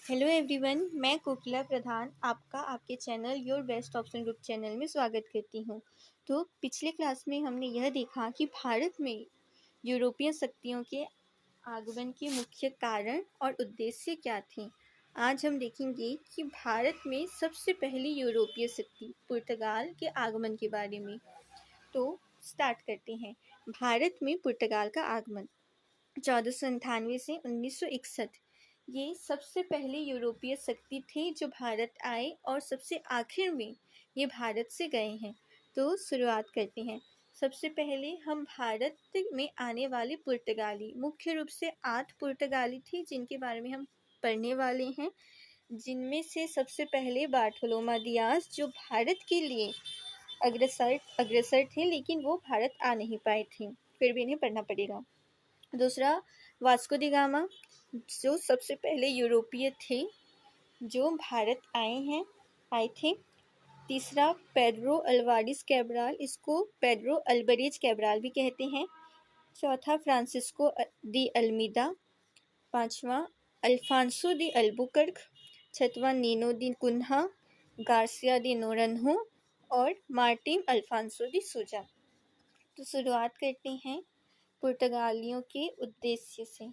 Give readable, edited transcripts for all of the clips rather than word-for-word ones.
Hello everyone, मैं कोकिला प्रधान आपका आपके channel your best option group channel में स्वागत करती हूँ। तो पिछले क्लास में हमने यह देखा कि भारत में यूरोपीय शक्तियों के आगमन के मुख्य कारण और उद्देश्य क्या थे। आज हम देखेंगे कि भारत में सबसे पहली यूरोपीय शक्ति पुर्तगाल के आगमन के बारे में। तो स्टार्ट करते हैं। भारत में पुर्तगाल का आगमन 1498 से 1961। ये सबसे पहले यूरोपीय शक्ति थे जो भारत आए और सबसे आखिर में ये भारत से गए हैं। तो शुरुआत करते हैं। सबसे पहले हम भारत में आने वाले पुर्तगाली, मुख्य रूप से 8 पुर्तगाली थे जिनके बारे में हम पढ़ने वाले हैं, जिनमें से सबसे पहले बार्थोलोमा दियास, जो भारत के लिए अग्रसर थे लेकिन वो भारत आ नहीं पाए थे, फिर भी इन्हें पढ़ना पड़ेगा। दूसरा वास्को डी गामा, जो सबसे पहले यूरोपीय थे जो भारत आए थे। तीसरा पेड्रो अल्वारिस कैब्राल, इसको पेड्रो अल्बरेज कैब्राल भी कहते हैं। चौथा फ्रांसिस्को डी अल्मीदा। पांचवा अल्फांसो डी अल्बुकर्क। छठवां Nino de Cunha, Garcia de Noronha और मार्टिन अल्फांसो डी सूजा। तो शुरुआत करते हैं पुर्तगालियों के उद्देश्य से।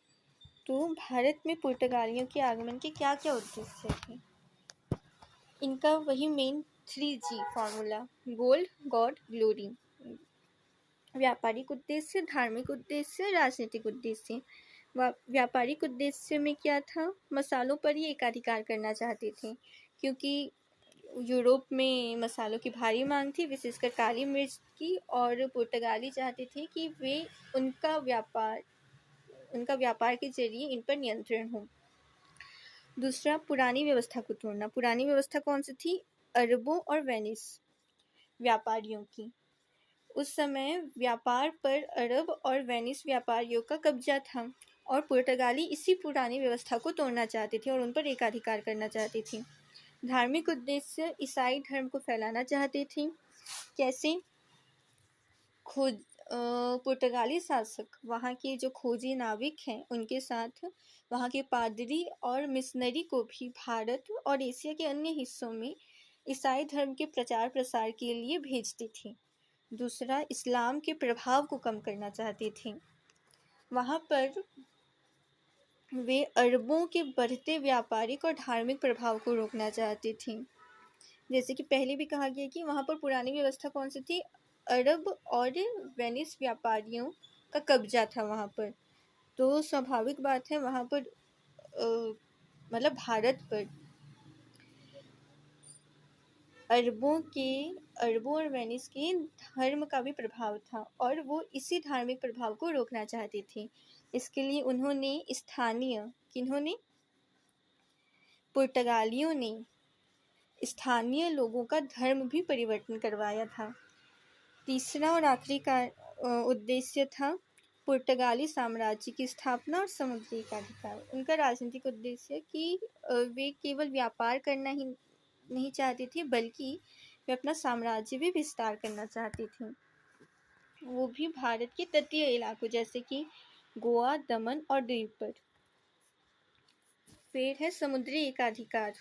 तो भारत में पुर्तगालियों के आगमन के क्या क्या उद्देश्य थे। इनका वही main 3G formula, gold, God, glory. व्यापारिक उद्देश्य, धार्मिक उद्देश्य, राजनीतिक उद्देश्य। व्यापारिक उद्देश्य में क्या था, मसालों पर ही एकाधिकार करना चाहते थे क्योंकि यूरोप में मसालों की भारी मांग थी, विशेषकर काली मिर्च की, और पुर्तगाली चाहते थे कि वे उनका व्यापार के जरिए इन पर नियंत्रण हो। दूसरा पुरानी व्यवस्था को तोड़ना। पुरानी व्यवस्था कौन सी थी, अरबों और वेनिस व्यापारियों की। उस समय व्यापार पर अरब और वेनिस व्यापारियों का कब्जा था और पुर्तगाली इसी पुरानी व्यवस्था को तोड़ना चाहते थे और उन पर एकाधिकार करना चाहते थे। धार्मिक उद्देश्य, ईसाई धर्म को फैलाना चाहते थे। कैसे, पुर्तगाली शासक वहाँ के जो खोजी नाविक हैं उनके साथ वहाँ के पादरी और मिशनरी को भी भारत और एशिया के अन्य हिस्सों में ईसाई धर्म के प्रचार प्रसार के लिए भेजते थे। दूसरा, इस्लाम के प्रभाव को कम करना चाहते थे। वहाँ पर वे अरबों के बढ़ते व्यापारिक और धार्मिक प्रभाव को रोकना चाहते थे। जैसे कि पहले भी कहा गया कि वहाँ पर पुरानी व्यवस्था कौन सी थी, अरब और वेनिस व्यापारियों का कब्जा था वहाँ पर। तो स्वाभाविक बात है वहाँ पर मतलब भारत पर अरबों और वेनिस के धर्म का भी प्रभाव था और वो इसी धार्मिक प्रभाव को रोकना चाहते थे। इसके लिए उन्होंने पुर्तगालियों ने स्थानीय लोगों का धर्म भी परिवर्तन करवाया था। तीसरा और आखिरी का उद्देश्य था पुर्तगाली साम्राज्य की स्थापना और समुद्री एकाधिकार। उनका राजनीतिक उद्देश्य कि वे केवल व्यापार करना ही नहीं चाहते थे बल्कि वे अपना साम्राज्य भी विस्तार करना चाहते थे, वो भी भारत के तटीय इलाकों जैसे कि गोवा, दमन और दीव पर। फिर है समुद्री एकाधिकार।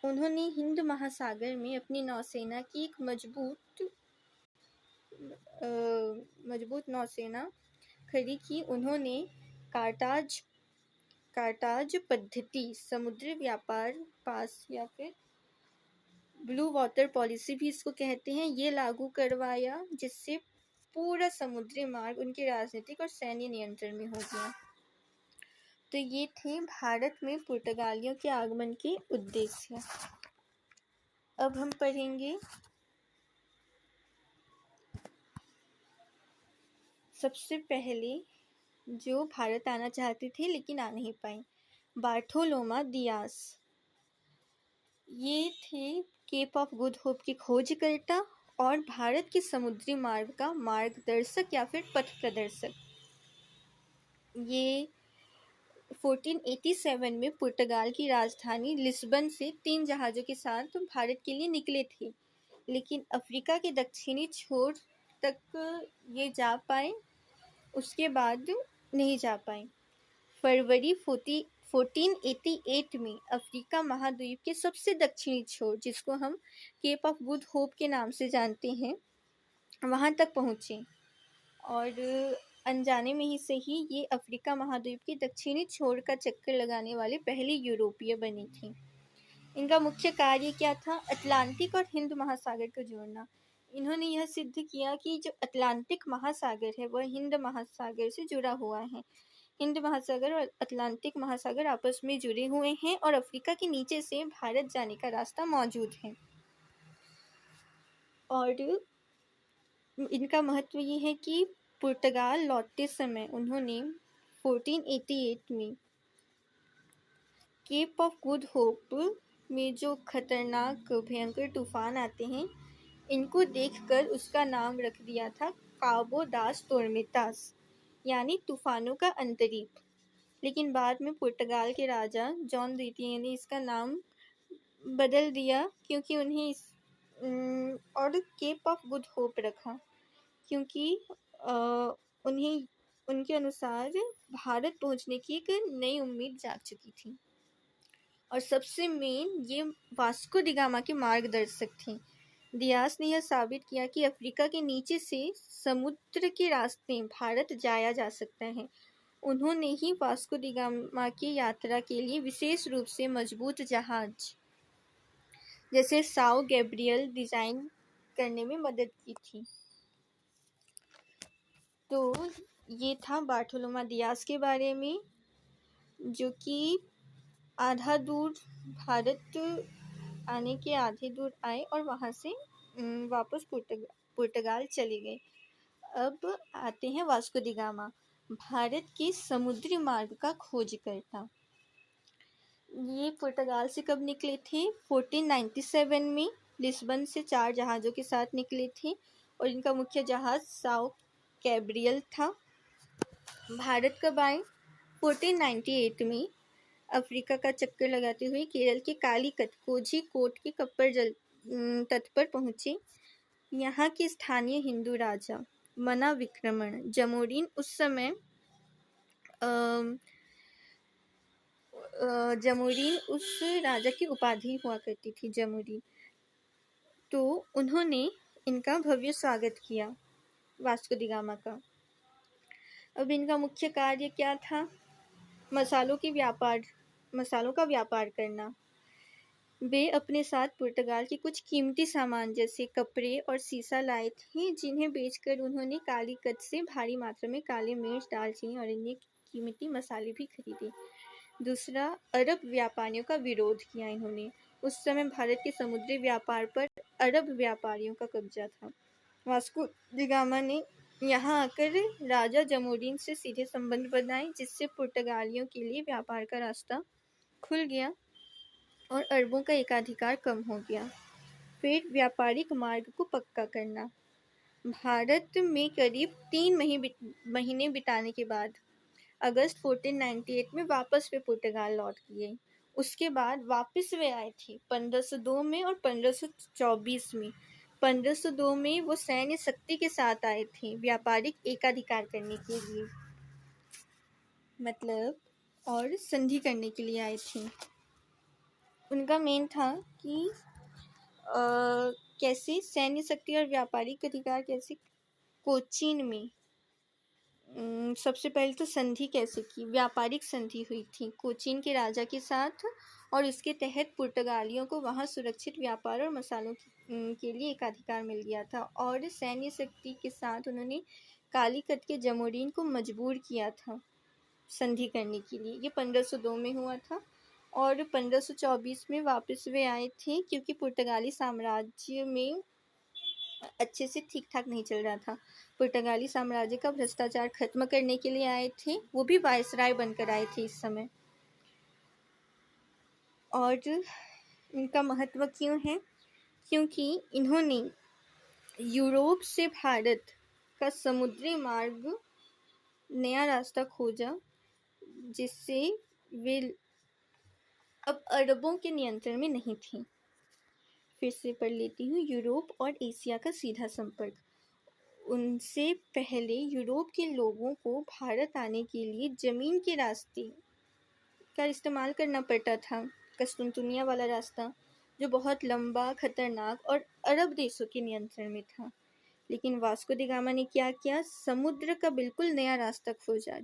उन्होंने हिंद महासागर में अपनी नौसेना की एक मजबूत नौसेना खड़ी की। उन्होंने कार्टाज पद्धति, समुद्री व्यापार पास या फिर ब्लू वाटर पॉलिसी भी इसको कहते हैं, ये लागू करवाया जिससे पूरा समुद्री मार्ग उनके राजनीतिक और सैन्य नियंत्रण में हो गया। तो ये थे भारत में पुर्तगालियों के आगमन के उद्देश्य। अब हम पढ़ेंगे सबसे पहले जो भारत आना चाहते थे लेकिन आ नहीं पाए, बार्थोलोमा दियास। ये थे केप ऑफ गुड होप के खोजकर्ता और भारत के समुद्री मार्ग का मार्गदर्शक या फिर पथ प्रदर्शक। ये 1487 में पुर्तगाल की राजधानी लिस्बन से 3 जहाज़ों के साथ भारत के लिए निकले थे, लेकिन अफ्रीका के दक्षिणी छोर तक ये जा पाए, उसके बाद नहीं जा पाए। फरवरी 1488 में अफ्रीका महाद्वीप के सबसे दक्षिणी छोर, जिसको हम केप ऑफ गुड होप के नाम से जानते हैं, वहां तक पहुंचे। और अनजाने में ही सही ये अफ्रीका महाद्वीप के दक्षिणी छोर का चक्कर लगाने वाले पहले यूरोपीय बने थे। इनका मुख्य कार्य क्या था? अटलांटिक और हिंद महासागर को जोड़ना। इन्होंने यह सिद्ध किया कि जो अटलांटिक महासागर है वह हिंद महासागर से जुड़ा हुआ है। हिंद महासागर और अटलांटिक महासागर आपस में जुड़े हुए हैं और अफ्रीका के नीचे से भारत जाने का रास्ता मौजूद है। और इनका महत्व ये है कि पुर्तगाल लौटते समय उन्होंने 1488 में केप ऑफ गुड होप में जो खतरनाक भयंकर तूफान आते हैं, इनको देखकर उसका नाम रख दिया था काबो दास टोर्मेंतास, यानी तूफानों का अंतरीप। लेकिन बाद में पुर्तगाल के राजा जॉन द्वितीय ने इसका नाम बदल दिया क्योंकि और केप ऑफ गुड होप रखा, क्योंकि उन्हें उनके अनुसार भारत पहुंचने की एक नई उम्मीद जाग चुकी थी। और सबसे मेन ये वास्को डी गामा के मार्गदर्शक थे। दियास ने यह साबित किया कि अफ्रीका के नीचे से समुद्र के रास्ते भारत जाया जा सकता है। उन्होंने ही वास्को डी गामा की यात्रा के लिए विशेष रूप से मजबूत जहाज जैसे साओ गैब्रियल डिजाइन करने में मदद की थी। तो ये था बार्थोलोमा दियास के बारे में, जो कि आधा दूर भारत आने के आधे दूर आए और वहाँ से वापस पुर्तगाल चले गए। अब आते हैं वास्को डी गामा, भारत के समुद्री मार्ग का खोजकर्ता। ये पुर्तगाल से कब निकले थे? 1497 में लिस्बन से 4 जहाज़ों के साथ निकले थे और इनका मुख्य जहाज़ साओ कैब्रियल था। भारत कब आए? 1498 में अफ्रीका का चक्कर लगाते हुए केरल के कालीकट कोझिकोड के कप्पर जल तट पर पहुंचे। यहाँ के स्थानीय हिंदू राजा मना विक्रमण जमोरीन, उस समय जमोरीन उस राजा की उपाधि हुआ करती थी, जमोरीन। तो उन्होंने इनका भव्य स्वागत किया वास्को डी गामा का। अब इनका मुख्य कार्य क्या था? मसालों का व्यापार करना। वे अपने साथ पुर्तगाल के कुछ कीमती सामान जैसे कपड़े और सीसा लाए थे, जिन्हें बेचकर उन्होंने कालीकट से भारी मात्रा में काली मिर्च, दालचीनी और अन्य कीमती मसाले भी खरीदे। दूसरा, अरब व्यापारियों का विरोध किया इन्होंने। उस समय भारत के समुद्री व्यापार पर अरब व्यापारियों का कब्जा था। वास्को डी गामा ने यहाँ आकर राजा जमोरीन से सीधे संबंध बनाए, जिससे पुर्तगालियों के लिए व्यापार का रास्ता खुल गया और अरबों का एकाधिकार कम हो गया। फिर व्यापारिक मार्ग को पक्का करना। भारत में करीब 3 महीने बिताने के बाद अगस्त 1498 में वापस वे पुर्तगाल लौट गए। उसके बाद वापस वे आए थे 1502 में और 1524 में। 1502 में वो सैन्य शक्ति के साथ आए थे व्यापारिक एकाधिकार करने के लिए, मतलब और संधि करने के लिए आए थे। उनका मेन था कि कैसे सैन्य शक्ति और व्यापारिक अधिकार कैसे कोचीन में सबसे पहले तो संधि कैसे की, व्यापारिक संधि हुई थी कोचीन के राजा के साथ, और इसके तहत पुर्तगालियों को वहां सुरक्षित व्यापार और मसालों के लिए एकाधिकार मिल गया था। और सैन्य शक्ति के साथ उन्होंने कालीकट के जमोरीन को मजबूर किया था संधि करने के लिए। ये 1502 में हुआ था और 1524 में वापस वे आए थे, क्योंकि पुर्तगाली साम्राज्य में अच्छे से ठीक ठाक नहीं चल रहा था। पुर्तगाली साम्राज्य का भ्रष्टाचार खत्म करने के लिए आए थे, वो भी वायसराय बनकर आए थे इस समय। और इनका महत्व क्यों है? क्योंकि इन्होंने यूरोप से भारत का समुद्री मार्ग, नया रास्ता खोजा, जिससे वे अब अरबों के नियंत्रण में नहीं थी। फिर से पढ़ लेती हूँ। यूरोप और एशिया का सीधा संपर्क। उनसे पहले यूरोप के लोगों को भारत आने के लिए जमीन के रास्ते का इस्तेमाल करना पड़ता था, कस्तूनतुनिया वाला रास्ता, जो बहुत लंबा, खतरनाक और अरब देशों के नियंत्रण में था। लेकिन वास्को डी गामा ने क्या किया, समुद्र का बिल्कुल नया रास्ता खोजा,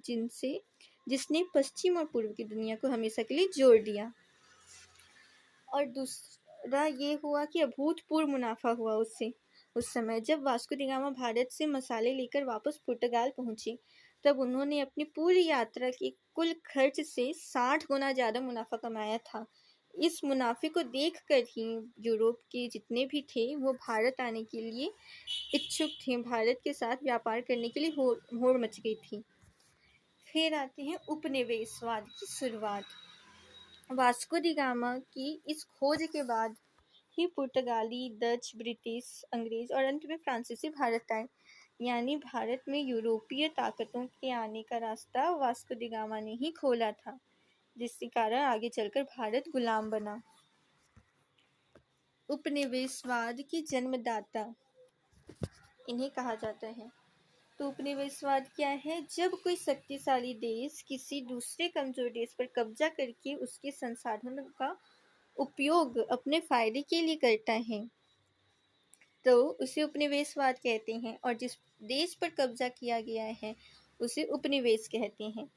जिसने पश्चिम और पूर्व की दुनिया को हमेशा के लिए जोड़ दिया। और दूसरा ये हुआ कि अभूतपूर्व मुनाफा हुआ उससे। उस समय जब वास्को डी गामा भारत से मसाले लेकर वापस पुर्तगाल पहुंचे, तब उन्होंने अपनी पूरी यात्रा के कुल खर्च से 60 गुना ज़्यादा मुनाफा कमाया था। इस मुनाफे को देखकर ही यूरोप के जितने भी थे वो भारत आने के लिए इच्छुक थे। भारत के साथ व्यापार करने के लिए होड़ मच गई थी। फिर आते हैं उपनिवेशवाद की शुरुआत। वास्को डी गामा की इस खोज के बाद ही पुर्तगाली, डच, ब्रिटिश, अंग्रेज और अंत में फ्रांसीसी भारत आए। यानी भारत में यूरोपीय ताकतों के आने का रास्ता वास्को डी गामा ने ही खोला था, जिसके कारण आगे चलकर भारत गुलाम बना। उपनिवेशवाद के जन्मदाता इन्हें कहा जाता है। तो उपनिवेशवाद क्या है? जब कोई शक्तिशाली देश किसी दूसरे कमजोर देश पर कब्जा करके उसके संसाधनों का उपयोग अपने फायदे के लिए करता है, तो उसे उपनिवेशवाद कहते हैं। और जिस देश पर कब्जा किया गया है उसे उपनिवेश कहते हैं।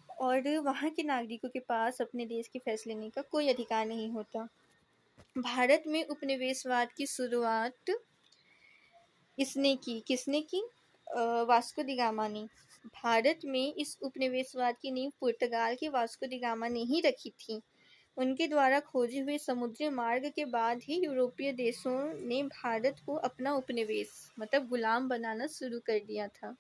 और वहाँ के नागरिकों के पास अपने देश के फैसले लेने का कोई अधिकार नहीं होता। भारत में उपनिवेशवाद की शुरुआत किसने की? वास्को डी गामा ने। भारत में इस उपनिवेशवाद की नींव पुर्तगाल के वास्को डी गामा ने ही रखी थी। उनके द्वारा खोजे हुए समुद्री मार्ग के बाद ही यूरोपीय देशों ने भारत को अपना उपनिवेश मतलब गुलाम बनाना शुरू कर दिया था।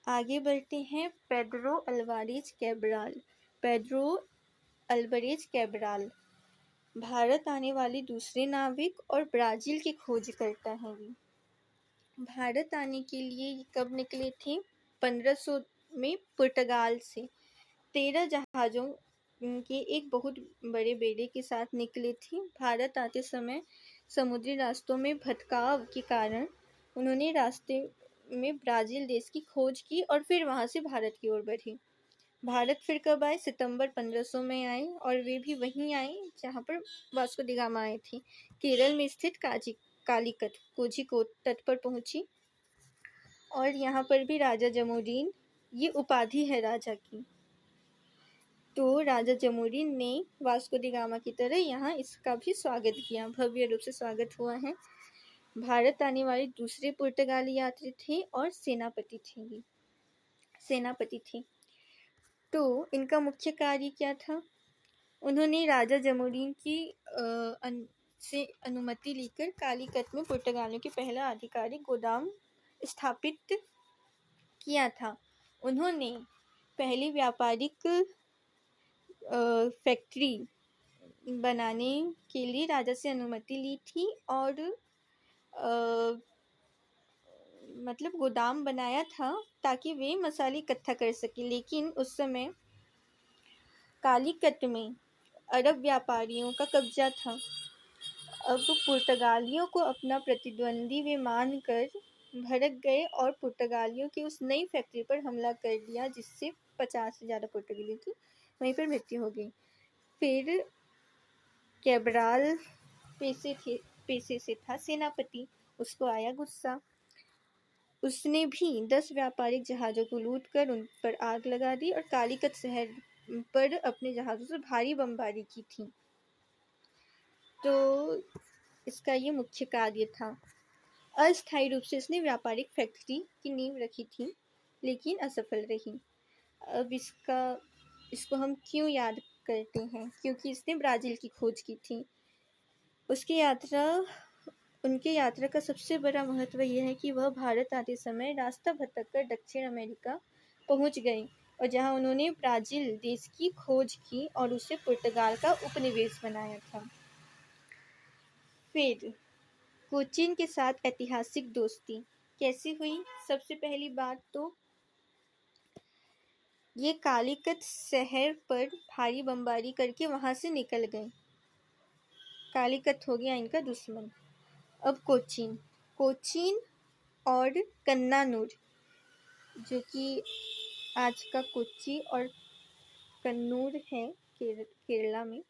आगे बढ़ते हैं। पेड्रो अल्वारेज कैब्राल भारत आने वाले दूसरे नाविक और ब्राज़ील के खोजकर्ता हैं। भारत आने के लिए कब निकले थे? 1500 में पुर्तगाल से 13 जहाज़ों के एक बहुत बड़े बेड़े के साथ निकले थे। भारत आते समय समुद्री रास्तों में भटकाव के कारण उन्होंने रास्ते में ब्राज़ील देश की खोज की और फिर वहां से भारत की ओर बढ़े। भारत फिर कब आए? सितंबर 1500 में आए, और वे भी वहीं आए जहां पर वास्को डी गामा आए थे। केरल में स्थित कालीकट कोझिकोड तट पर पहुंची, और यहाँ पर भी राजा जमोदीन, ये उपाधि है राजा की। तो राजा जमोदीन ने वास्को डी गामा की तरह यहाँ इसका भी स्वागत किया, भव्य रूप से स्वागत हुआ है। भारत आने वाले दूसरे पुर्तगाली यात्री थे और सेनापति थे। तो इनका मुख्य कार्य क्या था? उन्होंने राजा जमोदीन की से अनुमति लेकर कालीकट में पुर्तगालियों के पहला आधिकारिक गोदाम स्थापित किया था। उन्होंने पहली व्यापारिक फैक्ट्री बनाने के लिए राजा से अनुमति ली थी और मतलब गोदाम बनाया था ताकि वे मसाले इकट्ठा कर सकें। लेकिन उस समय कालीकट में अरब व्यापारियों का कब्जा था। अब पुर्तगालियों को अपना प्रतिद्वंदी वे मानकर भड़क गए और पुर्तगालियों की उस नई फैक्ट्री पर हमला कर दिया, जिससे 50 से ज़्यादा पुर्तगालियों की वहीं पर मृत्यु हो गई। फिर कैब्राल पेशे से था सेनापति, उसको आया गुस्सा। उसने भी 10 व्यापारिक जहाज़ों को लूटकर उन पर आग लगा दी और कालीकट शहर पर अपने जहाज़ों से भारी बमबारी की थी। तो इसका ये मुख्य कार्य था। अस्थायी रूप से इसने व्यापारिक फैक्ट्री की नींव रखी थी, लेकिन असफल रही। अब इसको हम क्यों याद करते हैं? क्योंकि इसने ब्राज़ील की खोज की थी। उनके यात्रा का सबसे बड़ा महत्व यह है कि वह भारत आते समय रास्ता भटककर दक्षिण अमेरिका पहुंच गए, और जहां उन्होंने ब्राज़ील देश की खोज की और उसे पुर्तगाल का उपनिवेश बनाया था। फिर कोचीन के साथ ऐतिहासिक दोस्ती कैसी हुई? सबसे पहली बात तो ये कालीकट शहर पर भारी बमबारी करके वहां से निकल गए। कालीकट हो गया इनका दुश्मन। अब कोचीन और कन्नानूर, जो कि आज का कोच्चि और कन्नूर है केरला में,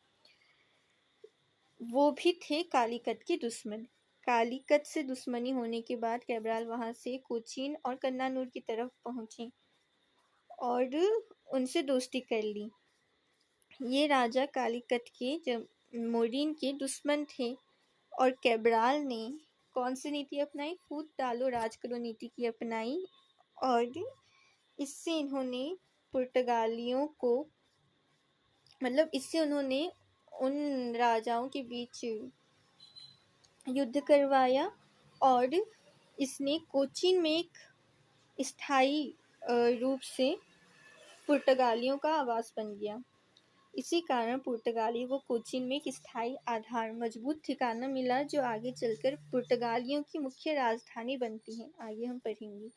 वो भी थे कालीकत के दुश्मन। कालीकत से दुश्मनी होने के बाद कैब्राल वहां से कोचीन और कन्नानूर की तरफ पहुंचे और उनसे दोस्ती कर ली। ये राजा कालीकत के मोरिन के दुश्मन थे और कैब्राल ने कौन सी नीति अपनाई? फूट डालो राज करो नीति की अपनाई और इससे इन्होंने पुर्तगालियों को इससे उन्होंने उन राजाओं के बीच युद्ध करवाया और इसने कोचीन में एक स्थायी रूप से पुर्तगालियों का आवास बन गया। इसी कारण पुर्तगालियों को कोचीन में एक स्थायी आधार, मजबूत ठिकाना मिला जो आगे चलकर पुर्तगालियों की मुख्य राजधानी बनती है। आगे हम पढ़ेंगे।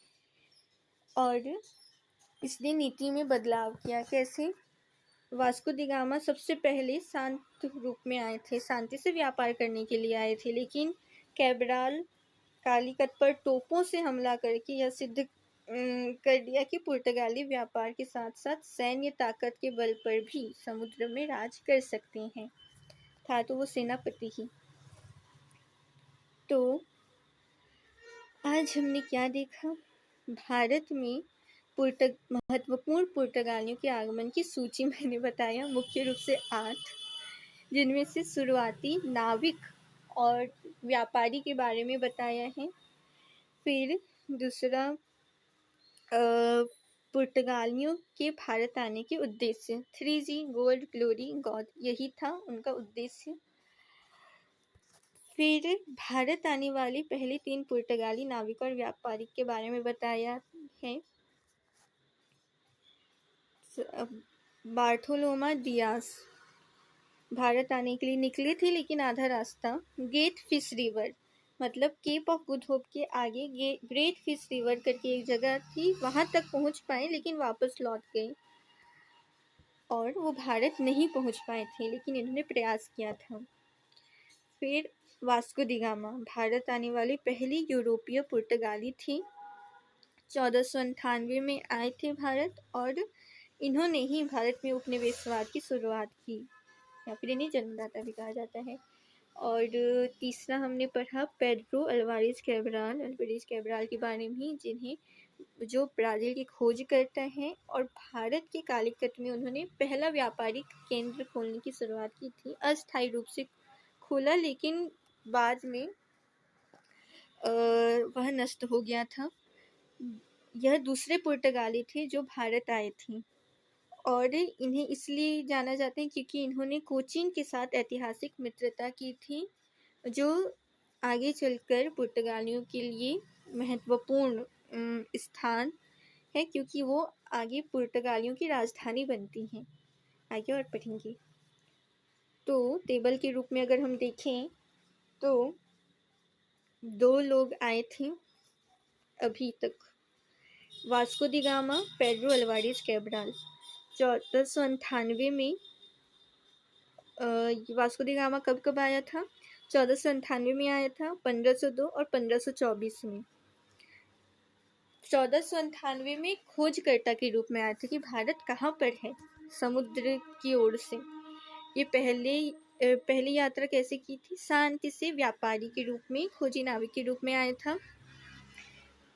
और इसने नीति में बदलाव किया। कैसे? वास्को डी गामा सबसे पहले शांत रूप में आए थे, शांति से व्यापार करने के लिए आए थे, लेकिन कैब्राल कालीकत पर तोपों से हमला करके यह सिद्ध कर दिया कि पुर्तगाली व्यापार के साथ साथ सैन्य ताकत के बल पर भी समुद्र में राज कर सकते हैं। था तो वो सेनापति ही। तो आज हमने क्या देखा? भारत में महत्वपूर्ण पुर्तगालियों के आगमन की सूची मैंने बताया, मुख्य रूप से 8, जिनमें से शुरुआती नाविक और व्यापारी के बारे में बताया है। फिर दूसरा पुर्तगालियों के भारत आने के उद्देश्य, 3G गोल्ड ग्लोरी गॉड, यही था उनका उद्देश्य। फिर भारत आने वाले पहले 3 पुर्तगाली नाविक और व्यापारी के बारे में बताया है। बार्थोलोमा डियास भारत आने के लिए निकले थे, लेकिन आधा रास्ता ग्रेट फिश रिवर मतलब केप ऑफ गुड होप के आगे ग्रेट फिश रिवर करके एक जगह थी, वहां तक पहुंच पाए लेकिन वापस लौट गए और वो भारत नहीं पहुंच पाए थे, लेकिन इन्होंने प्रयास किया था। फिर वास्को डी गामा भारत आने वाली पहली यूरोपीय पुर्तगाली थी। 1498 में आए थे भारत और इन्होंने ही भारत में उपनिवेशवाद की शुरुआत की, या फिर इन्हें जन्मदाता भी कहा जाता है। और तीसरा हमने पढ़ा पेड्रो अल्वारेज कैब्राल के बारे में, जिन्हें जो ब्राज़ील की खोज करता है और भारत के कालीकट में उन्होंने पहला व्यापारिक केंद्र खोलने की शुरुआत की थी। अस्थायी रूप से खोला, लेकिन बाद में वह नष्ट हो गया था। यह दूसरे पुर्तगाली थे जो भारत आए थे और इन्हें इसलिए जाना जाता है क्योंकि इन्होंने कोचीन के साथ ऐतिहासिक मित्रता की थी, जो आगे चलकर पुर्तगालियों के लिए महत्वपूर्ण स्थान है, क्योंकि वो आगे पुर्तगालियों की राजधानी बनती हैं। आगे और पढ़ेंगे। तो टेबल के रूप में अगर हम देखें तो 2 लोग आए थे अभी तक, Vasco D gamma, Pedro Alvarez Cabral. 1498 में वास्को डी गामा कब आया था? 1498 में आया था, 1502 और 1524 में। 1498 में खोजकर्ता के रूप में आया था कि भारत कहाँ पर है समुद्र की ओर से। ये पहली यात्रा कैसे की थी? शांति से व्यापारी के रूप में, खोजी नाविक के रूप में आया था।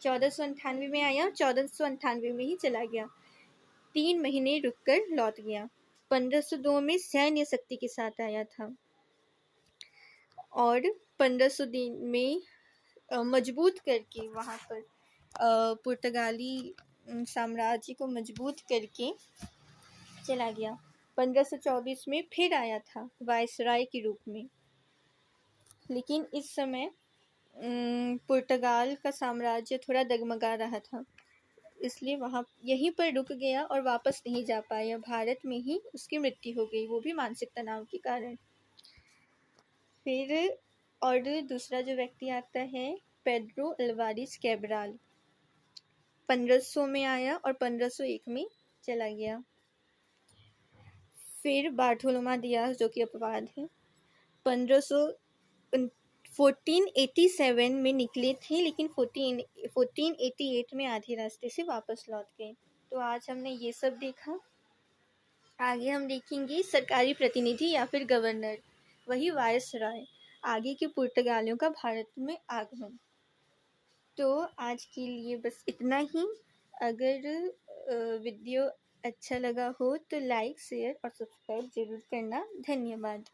1498 में आया, 1498 में ही चला गया, 3 महीने रुककर लौट गया। 1502 में सैन्य शक्ति के साथ आया था और 1500 दिन में मजबूत करके वहाँ पर पुर्तगाली साम्राज्य को मजबूत करके चला गया। 1524 में फिर आया था वायसराय के रूप में, लेकिन इस समय पुर्तगाल का साम्राज्य थोड़ा डगमगा रहा था, इसलिए वहाँ यहीं पर रुक गया और वापस नहीं जा पाया। भारत में ही उसकी मृत्यु हो गई, वो भी मानसिक तनाव के कारण। फिर और दूसरा जो व्यक्ति आता है पेड्रो अल्वारेज कैब्राल, 1500 में आया और 1501 में चला गया। फिर बार्थोलोमा डियास जो कि अपवाद है, 1487 में निकले थे, लेकिन 1488 में आधे रास्ते से वापस लौट गए। तो आज हमने ये सब देखा। आगे हम देखेंगे सरकारी प्रतिनिधि या फिर गवर्नर, वही वायसराय, आगे के पुर्तगालियों का भारत में आगमन। तो आज के लिए बस इतना ही। अगर वीडियो अच्छा लगा हो तो लाइक, शेयर और सब्सक्राइब जरूर करना। धन्यवाद।